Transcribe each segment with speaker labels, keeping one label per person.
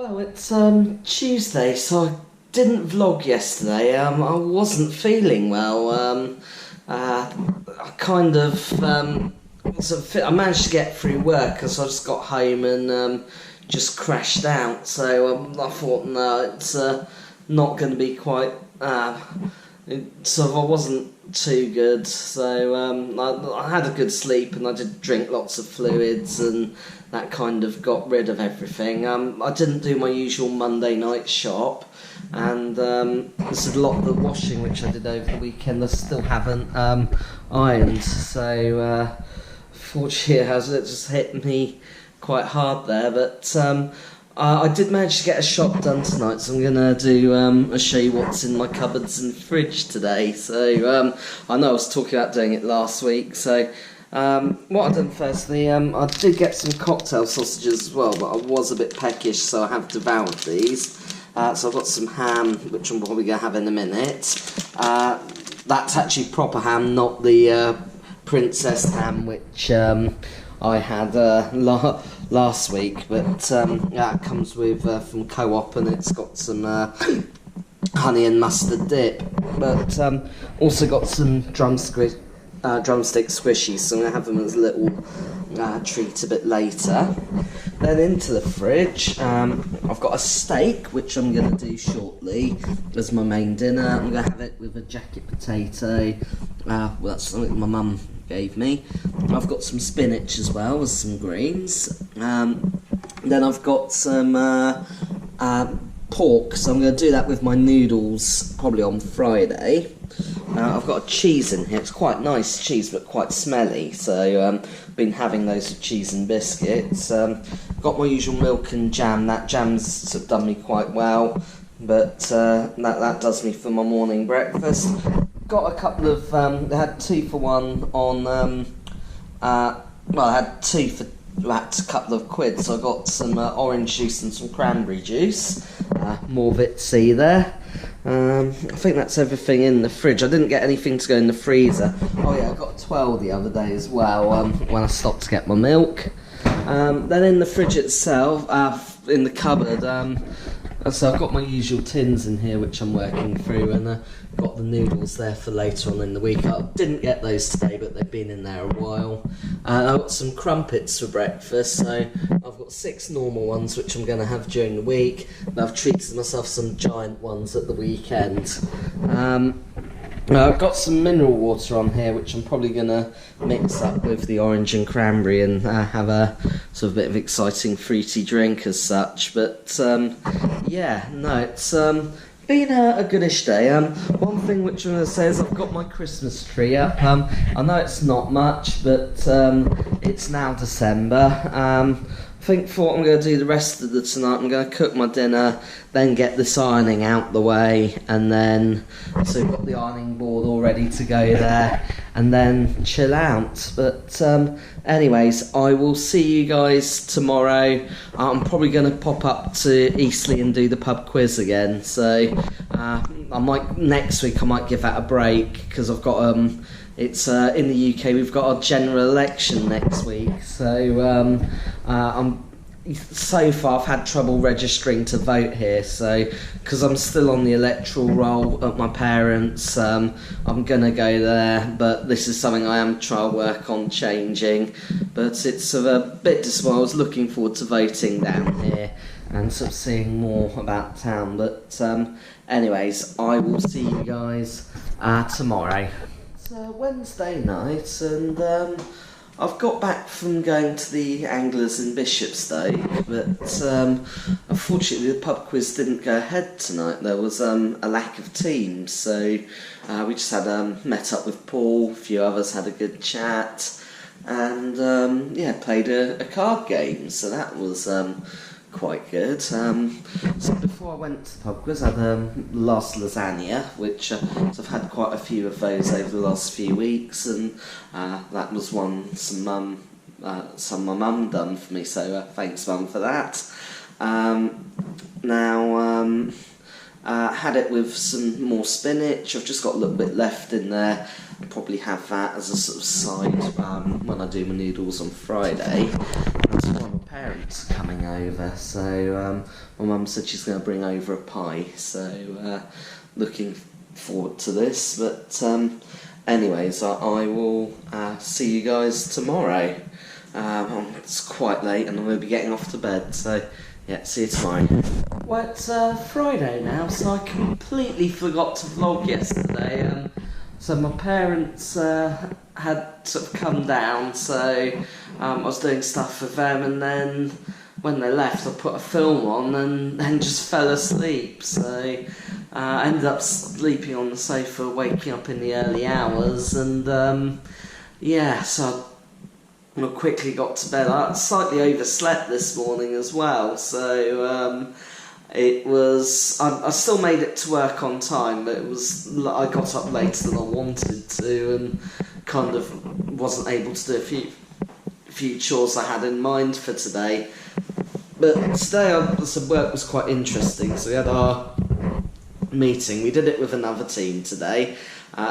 Speaker 1: Well, it's Tuesday, so I didn't vlog yesterday. I wasn't feeling well. I kind of I managed to get through work, so I just got home and just crashed out. So I thought, no, it's not going to be quite. I wasn't too good. So I had a good sleep and I did drink lots of fluids and that kind of got rid of everything. I didn't do my usual Monday night shop, and there's a lot of the washing which I did over the weekend I still haven't ironed. So fortunately, it just hit me quite hard there. But I did manage to get a shop done tonight, so I'm going to do I'll show you what's in my cupboards and fridge today. So I know I was talking about doing it last week, so what I've done firstly, I did get some cocktail sausages as well, but I was a bit peckish, so I have devoured these. So I've got some ham, which I'm probably going to have in a minute. That's actually proper ham, not the princess ham, which I had last week, but yeah, it comes with from Co-op, and it's got some honey and mustard dip, but also got some drumstick squishies, so I'm going to have them as a little treat a bit later. Then into the fridge, I've got a steak, which I'm going to do shortly as my main dinner. I'm going to have it with a jacket potato. Well, that's something my mum gave me. I've got some spinach as well as some greens. Then I've got some pork, so I'm going to do that with my noodles probably on Friday. I've got a cheese in here. It's quite nice cheese, but quite smelly. So I've been having those with cheese and biscuits. Got my usual milk and jam. That jam's sort of done me quite well, but that does me for my morning breakfast. Got a couple of. I had 2 for 1 on. I had 2 for that, a couple of quid. So I got some orange juice and some cranberry juice. More Vitsy there. I think that's everything in the fridge. I didn't get anything to go in the freezer. Oh yeah, I got a 12 the other day as well, when I stopped to get my milk. Then in the fridge itself, in the cupboard, so I've got my usual tins in here which I'm working through, and got the noodles there for later on in the week. I didn't get those today, but they've been in there a while. I've got some crumpets for breakfast, so I've got 6 normal ones which I'm going to have during the week, and I've treated myself some giant ones at the weekend. I've got some mineral water on here which I'm probably going to mix up with the orange and cranberry and have a sort of bit of exciting fruity drink as such. But yeah, no, it's been a goodish day. One thing which I'm going to say is I've got my Christmas tree up. I know it's not much, but it's now December. I think for what I'm going to do the rest of the tonight, I'm going to cook my dinner, then get this ironing out the way, and then so we've got the ironing board all ready to go there, and then chill out. But anyways, I will see you guys tomorrow. I'm probably going to pop up to Eastleigh and do the pub quiz again. So I might next week. I might give that a break because I've got it's in the UK. We've got a general election next week, so so far I've had trouble registering to vote here. So because I'm still on the electoral roll at my parents', I'm gonna go there. But this is something I am trying to work on changing. But it's sort of a bit disappointing. I was looking forward to voting down here and sort of seeing more about town. But anyways, I will see you guys tomorrow. It's Wednesday night, and I've got back from going to the Anglers in Bishopsgate, but unfortunately the pub quiz didn't go ahead tonight. There was a lack of teams, so we just had met up with Paul, a few others had a good chat, and yeah, played a card game, so that was quite good. So before I went to the pub quiz, I had last lasagna, which so I've had quite a few of those over the last few weeks, and that was one some my mum done for me, so thanks mum for that. Now had it with some more spinach. I've just got a little bit left in there. I'll probably have that as a sort of side when I do my noodles on Friday. That's why my parents are coming over, so my mum said she's going to bring over a pie, so looking forward to this. But anyways, I will see you guys tomorrow. It's quite late and I'm going to be getting off to bed, so yeah, see you tomorrow. Well, it's Friday now, so I completely forgot to vlog yesterday. So my parents had sort of come down, so I was doing stuff with them, and then when they left I put a film on and then just fell asleep. So I ended up sleeping on the sofa, waking up in the early hours, and yeah, so I quickly got to bed. I slightly overslept this morning as well, so it was. I still made it to work on time, but I got up later than I wanted to, and kind of wasn't able to do a few chores I had in mind for today. But today, work was quite interesting. So we had our meeting. We did it with another team today.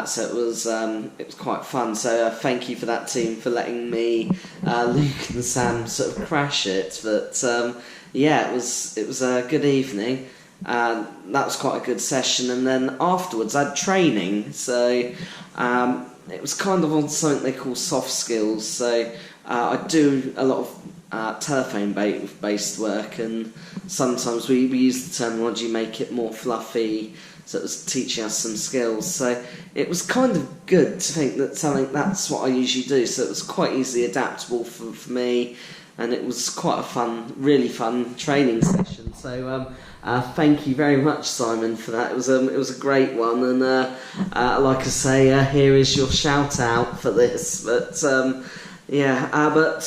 Speaker 1: So it was quite fun. So thank you for that team for letting me, Luke and Sam, sort of crash it. But yeah, it was a good evening. That was quite a good session. And then afterwards, I had training. So it was kind of on something they call soft skills. So I do a lot of telephone-based work, and sometimes we use the terminology, make it more fluffy. So it was teaching us some skills. So it was kind of good to think that that's what I usually do. So it was quite easily adaptable for me, and it was quite a really fun training session. So thank you very much, Simon, for that. It was a great one, and like I say, here is your shout out for this. But yeah, but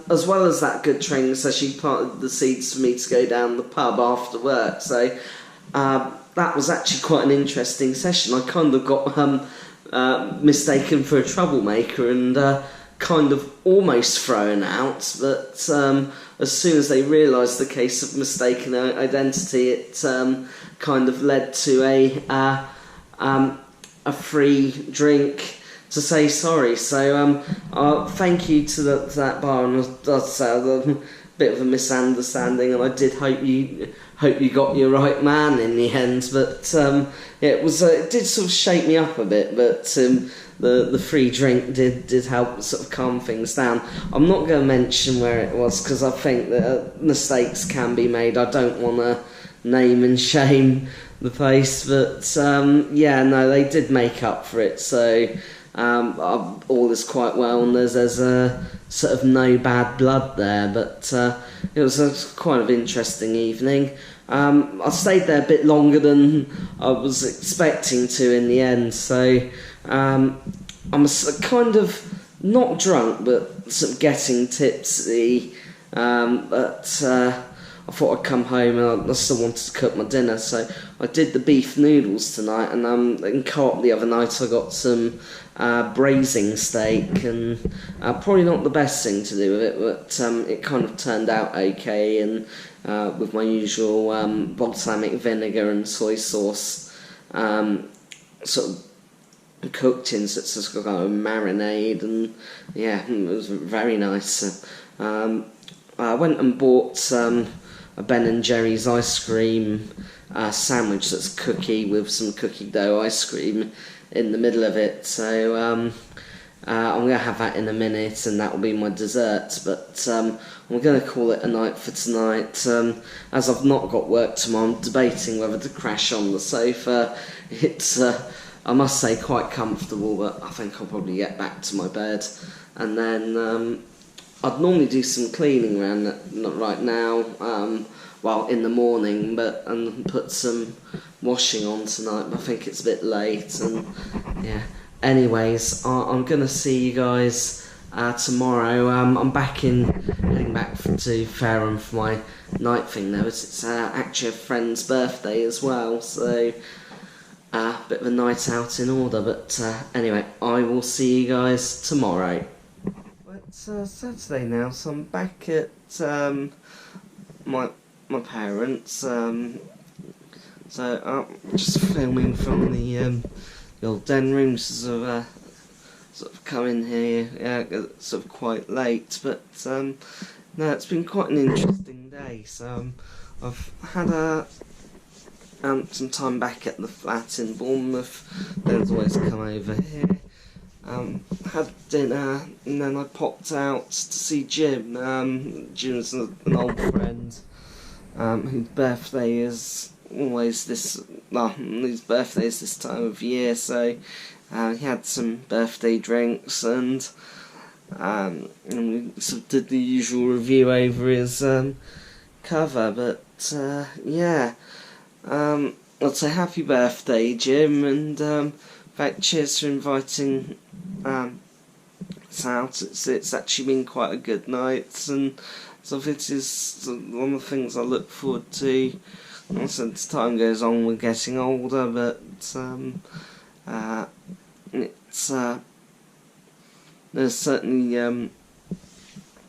Speaker 1: as well as that good training session, she planted the seeds for me to go down the pub after work. So that was actually quite an interesting session. I kind of got mistaken for a troublemaker and kind of almost thrown out, but as soon as they realised the case of mistaken identity, it kind of led to a free drink to say sorry. So thank you to that bar, and I'd say a bit of a misunderstanding, and I did hope you got your right man in the end. But it did sort of shake me up a bit, but the free drink did help sort of calm things down. I'm not going to mention where it was because I think that mistakes can be made. I don't want to name and shame the place, but yeah, no, they did make up for it. So all is quite well, and there's a sort of no bad blood there. But it was a quite an interesting evening. I stayed there a bit longer than I was expecting to in the end. So I'm kind of not drunk, but sort of getting tipsy. But I thought I'd come home, and I still wanted to cook my dinner, so I did the beef noodles tonight. And in Co-op the other night, I got some braising steak, and probably not the best thing to do with it, but it kind of turned out okay. And with my usual balsamic vinegar and soy sauce, sort of cooked in such a kind of marinade, and yeah, it was very nice. I went and bought a Ben and Jerry's ice cream sandwich that's cookie with some cookie dough ice cream in the middle of it. So I'm going to have that in a minute, and that will be my dessert. But I'm going to call it a night for tonight. As I've not got work tomorrow, I'm debating whether to crash on the sofa. It's I must say quite comfortable, but I think I'll probably get back to my bed. And then I'd normally do some cleaning around not right now, well, in the morning, and put some washing on tonight, but I think it's a bit late, and yeah. Anyways, I'm going to see you guys tomorrow. I'm heading back to Fareham for my night thing though. It's actually a friend's birthday as well, so a bit of a night out in order, but anyway, I will see you guys tomorrow. It's Saturday now, so I'm back at my parents'. So I'm just filming from the old den room. Sort of come in here, yeah, sort of quite late, but no, it's been quite an interesting day. So I've had some time back at the flat in Bournemouth. Then always come over here. Had dinner, and then I popped out to see Jim. Jim's an old friend whose birthday is always this. Well, his birthday is this time of year, so he had some birthday drinks, and we sort of did the usual review over his cover. But yeah, I'd say happy birthday, Jim, and in fact, cheers for inviting us out. It's actually been quite a good night, and so it is one of the things I look forward to. Also, as time goes on, we're getting older, but it's there's certainly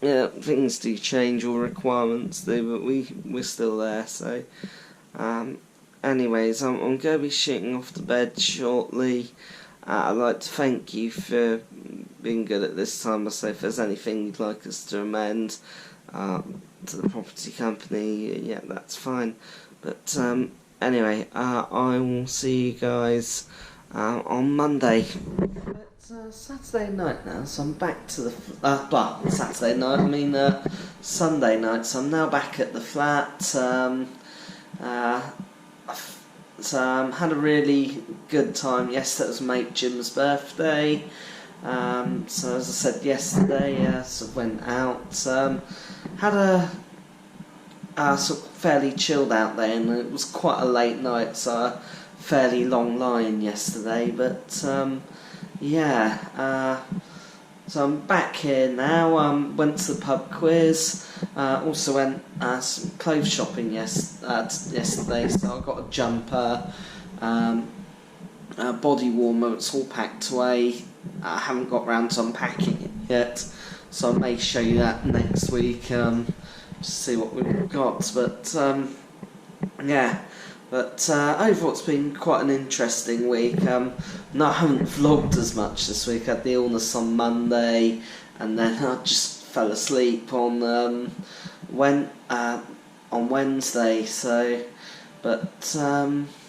Speaker 1: things do change or requirements do, but we're still there. So, anyways, I'm going to be shooting off to bed shortly. I'd like to thank you for being good at this time. I say if there's anything you'd like us to amend to the property company, yeah, that's fine. But anyway, I will see you guys on Monday. It's Saturday night now, so I'm back to the Saturday night. I mean Sunday night. So I'm now back at the flat. So had a really good time yesterday. It was mate Jim's birthday. So as I said yesterday, sort of went out. Had a sort of fairly chilled out day, and it was quite a late night, so a fairly long line yesterday. But yeah. So I'm back here now. Went to the pub quiz. Also went some clothes shopping yesterday. So I got a jumper, a body warmer. It's all packed away. I haven't got round to unpacking it yet, so I may show you that next week. To see what we've got. But yeah. But overall, it's been quite an interesting week. No, I haven't vlogged as much this week. I had the illness on Monday, and then I just fell asleep on Wednesday. So, but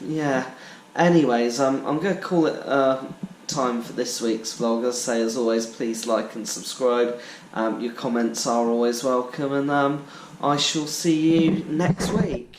Speaker 1: yeah. Anyways, I'm going to call it time for this week's vlog. As I say, as always, please like and subscribe. Your comments are always welcome, and I shall see you next week.